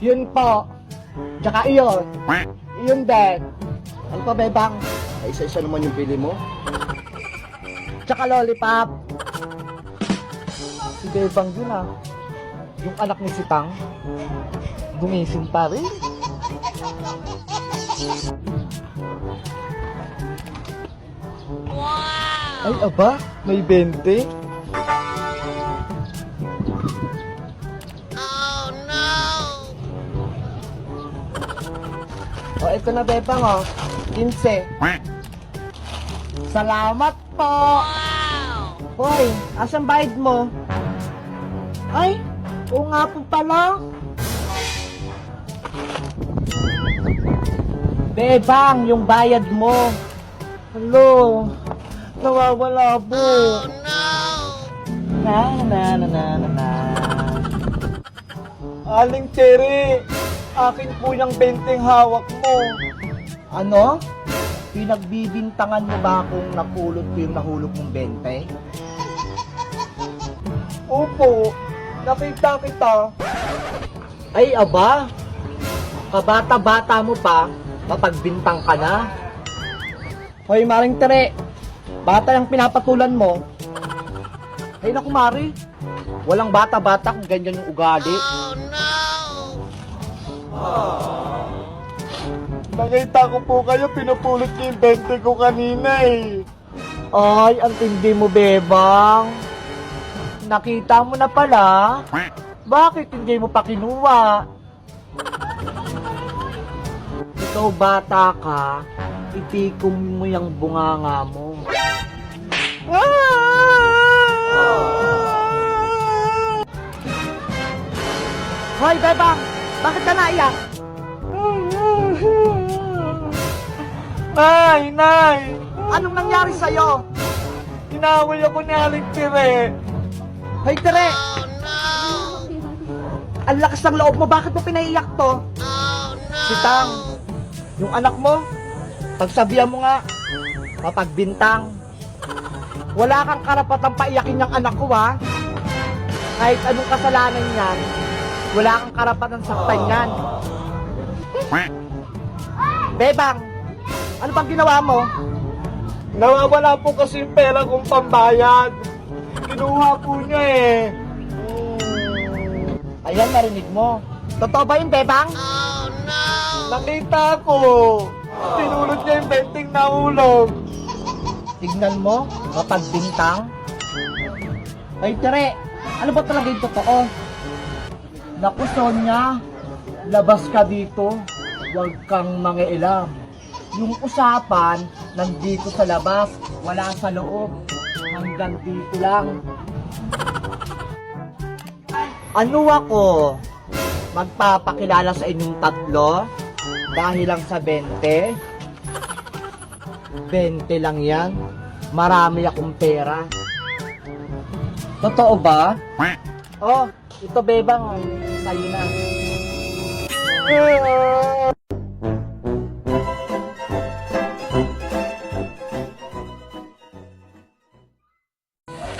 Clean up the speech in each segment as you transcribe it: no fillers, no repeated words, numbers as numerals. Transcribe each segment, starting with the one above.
Yun po. Tsaka iyon. Iyon din. Ano pa, Bebang? Ay, isa-isa naman yung pili mo. Tsaka lollipop. Si Bebang yun ah. Yung anak ni si Tang. Gumising pa rin. Wow! Ay, aba, may 20. Oh, no! O, ito na, Bebang, oh. 15. Salamat po! Wow! Hoy, asan bayad mo? Ay, oo nga po pala. Bebang, yung bayad mo. Hello, nawawala po. Oh, no! Na. Aling Cherry, akin po yung 20 hawak mo. Ano? Pinagbibintangan mo ba akong napulot ko yung nahulog mong 20? Opo, nakita kita. Ay, aba. Kabata-bata mo pa, mapagbintang ka na. Hoy, Maring Tere, bata yung pinapatulan mo. Ay, naku, Mari. Walang bata-bata kung ganyan yung ugali. Oh, no! Nakita ko po kayo, pinupulot niyo yung 20 ko kanina eh. Ay, ang tindi mo, Bebang. Nakita mo na pala. Bakit hindi mo pa kinuha? Ikaw bata ka, itikom mo yung bunganga mo. Hoy, Bebang! Bakit ka naiyak? Nay! Anong nangyari sa'yo? Inaway ako ni Aling Tere. Hoy, Tere! Oh, no! Ang lakas ng loob mo, bakit mo pinaiyak to? Oh, no! Si Tang, yung anak mo, pagsabihan mo nga, mapagbintang. Wala kang karapatang paiyakin yung anak ko, ha? Kahit anong kasalanan niyan, wala kang karapatang saktan yan. Bebang, ano bang ginawa mo? Nawawala po kasi yung pera kong pambayad. Kinuha po niya eh. Ayan, narinig mo. Totoo ba yun, Bebang? Oh, no! Nakita ko. Tinulot niya yung 20 nahulog. Tignan mo, mapagbintang. Ay, Tere, ano ba talaga yung totoo? Naku, Sonia, labas ka dito. Huwag kang mangialam. Yung usapan, nandito sa labas, wala sa loob. Hanggang dito lang. Ano ako? Magpapakilala sa inyong tatlo? Dahil lang sa 20? 20 lang yan. Marami akong pera. Totoo ba? Oh, ito Bebang. Sa'yo na.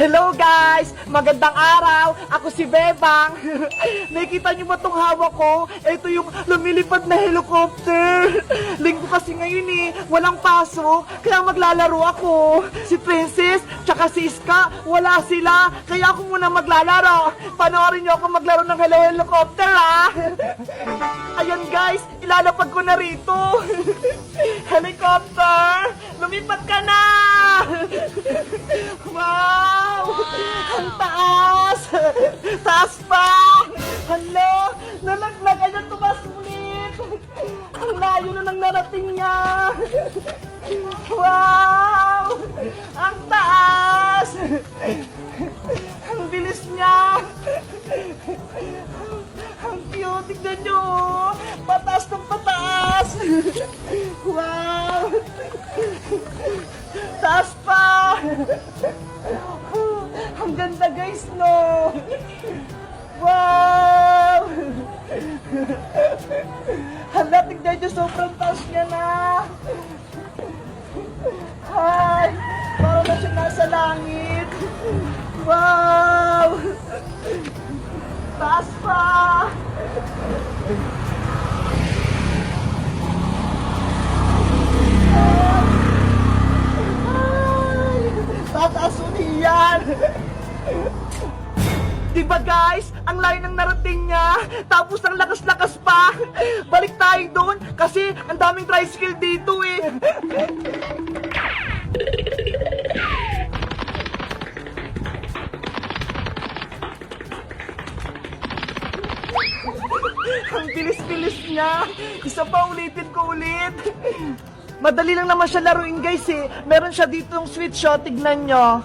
Hello guys! Magandang araw! Ako si Bebang! Nakikita niyo ba itong hawak ko? Ito yung lumilipad na helicopter! Linggo kasi ngayon eh, walang pasok, kaya maglalaro ako! Si Princess, tsaka si Iska, wala sila, kaya ako muna maglalaro! Panoorin niyo ako maglaro ng Hello Helicopter ah! Ayan guys, ilalapag ko na rito! Helicopter! Lumipad ka na! Wow! Ang taas! Taas pa! Hello! Nalaglag! Ayan, tumas ulit! Ang layo na nang narating niya! Wow! Ang taas! Ang bilis niya! Ang cute! Tignan nyo! Pataas ng pataas! Wow! Taas pa! Ang ganda guys, no? Wow! Hala, tignan nyo, sobrang taas niya na! Hi! Parang na siya nasa langit! Wow! Taas pa! Tataas ulit yan! Diba guys, ang layo ng narating niya, tapos ang lakas-lakas pa. Balik tayo doon kasi ang daming tricycle dito eh. Ang bilis-bilis niya. Isa pa, ulitin ko ulit. Madali lang naman siya laruin guys eh. Meron siya ditong switch shot, tignan nyo.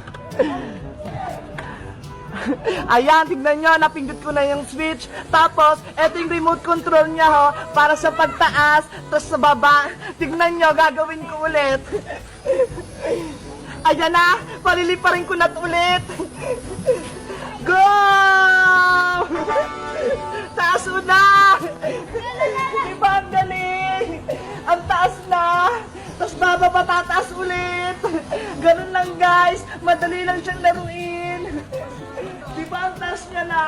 Ayan, tignan nyo, napindot ko na yung switch. Tapos, eto yung remote control niya ho, para sa pagtaas, tapos sa baba. Tignan nyo, gagawin ko ulit. Ayan na, paliliparin ko na ulit. Go! Taas na! Diba ang galing? Ang taas na! Tapos bababa, tataas ulit! Ganun lang guys, madali lang siyang laruin. Diba ang taas niya na?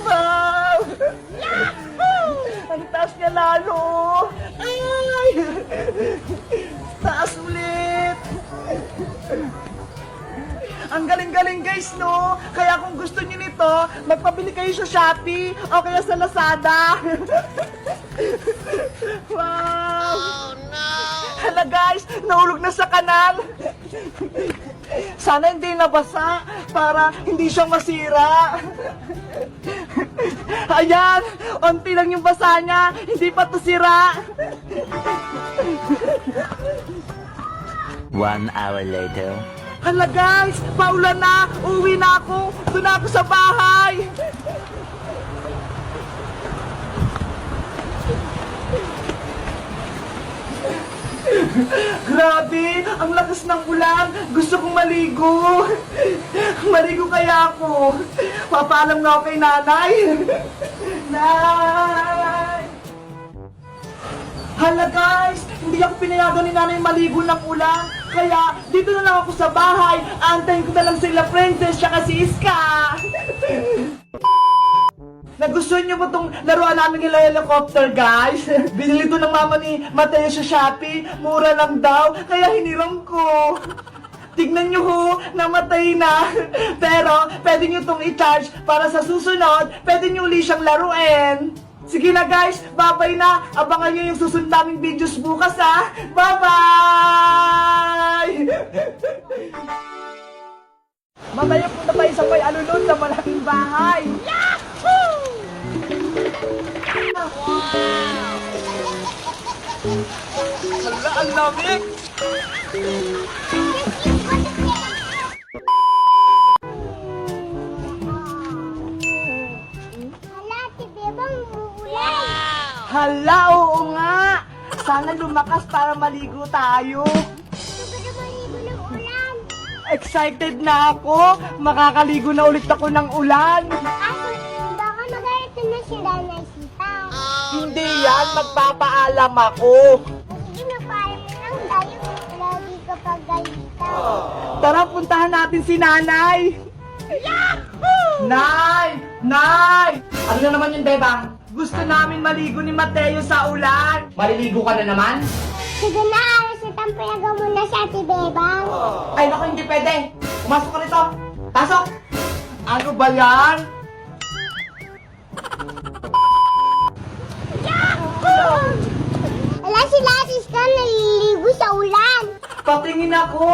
Wow! Ang taas niya lalo! Ay! Taas ulit! Ang galing-galing guys, no? Kaya kung gusto niyo nito, magpabili kayo sa Shopee o kaya sa Lazada. Wow! Oh no! Hala guys, nahulog na sa kanal. Sana hindi nabasa para hindi siya masira. Ayan, onti lang yung basa niya, hindi pa to sira. 1 hour later. Hala guys, paulan na, uwi na ako, doon na ako sa bahay. Grabe, ang lakas ng ulan, gusto kong maligo. Maligo kaya ako. Papaalam na ako kay nanay. Nay! Hala guys, hindi ako pinayagan ni nanay maligo ng ulan. Kaya dito na lang ako sa bahay. Antayin ko na lang sila Princess tsaka si Iska. Nagustuhan niyo ba itong laruan namin ng helicopter guys? Binili ito ng mama ni Mateo sa Shopee. Mura lang daw, kaya hiniram ko. Tignan nyo ho, namatay na. Pero pwede nyo itong i-charge para sa susunod, pwede nyo uli siyang laruin. Sige na guys, bye-bye na. Abangan nyo yung susunod naming videos bukas ha. Bye-bye! Mamaya punta tayo sa may alulod sa malaking bahay. Yahoo! Hala, ang lamig! Hala, oo nga! Sana lumakas para maligo tayo. Excited na ako! Makakaligo na ulit ako ng ulan! Baka magalit na sila na sita. Hindi yan, magpapaalam ako! Sige, magpaalam mo lang tayo. Lagi ka pagalitan. Tara, puntahan natin si nanay! Yahoo! Nay! Nay! Ano na naman yung bebang? Gusto namin maligo ni Mateo sa ulan! Maliligo ka na naman? Sige na, alas na tampalaga mo na sa Ate Bebang. Ay naku, hindi pwede! Pumasok ka rito! Pasok! Ano ba yan? Wala sila, sister, naliligo sa ulan. Patingin ako!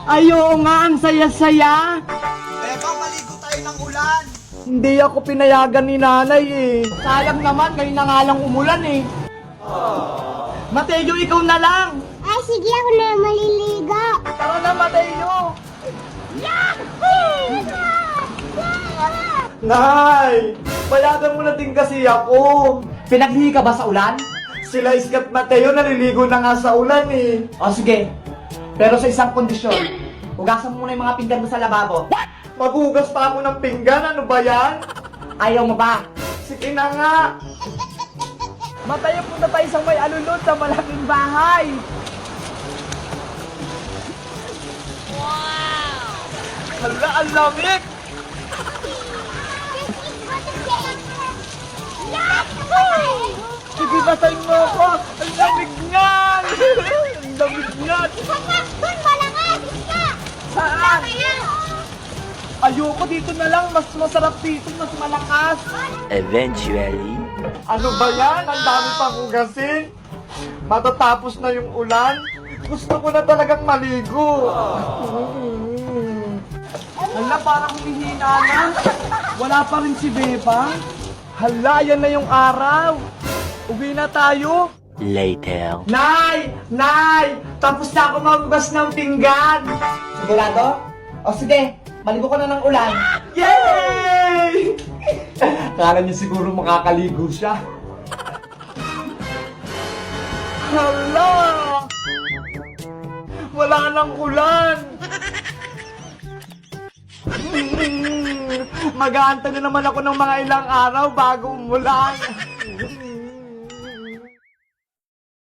Ay, oo nga, ang saya-saya! Bebang, maligo tayo ng ulan! Hindi ako pinayagan ni nanay eh. Sayang naman, ngayon na nga lang umulan eh. Mateo, ikaw na lang! Ay, sige, ako na maliligo. Tara na, Mateo! Nay! Payagan mo na din kasi ako! Pinaghihi ka ba sa ulan? Sila Iska at Mateo naliligo na nga sa ulan eh. O sige, pero sa isang kondisyon. Hugasan mo muna yung mga pinggan mo sa lababo. What? Maghugas pa ako ng pinggan? Ano ba yan? Ayaw mo ba? Sige na nga! Mateo, punta tayo sa may alulod sa malaking bahay. Hala, ang lamig! Sige, basahin mo ako! Ang lamig niyan! Ang lamig niyan! Saan? Ayoko dito na lang, mas masarap dito, mas malakas. Eventually, Ano ba yan? Ang dami pang hugasin. Matatapos na yung ulan. Gusto ko na talagang maligo. Hala, parang humihina na. Wala pa rin si Bebang. Hala, yan na yung araw. Uwi na tayo. later. Nay! Nay! Tapos na ako maghugas ng pinggan. Sigurado? O sige, maligo ko na ng ulan. Yay! Kala niya siguro makakaligo siya. Hala! Wala nang ulan. Mag-aantay na naman ako ng mga ilang araw bago umulan.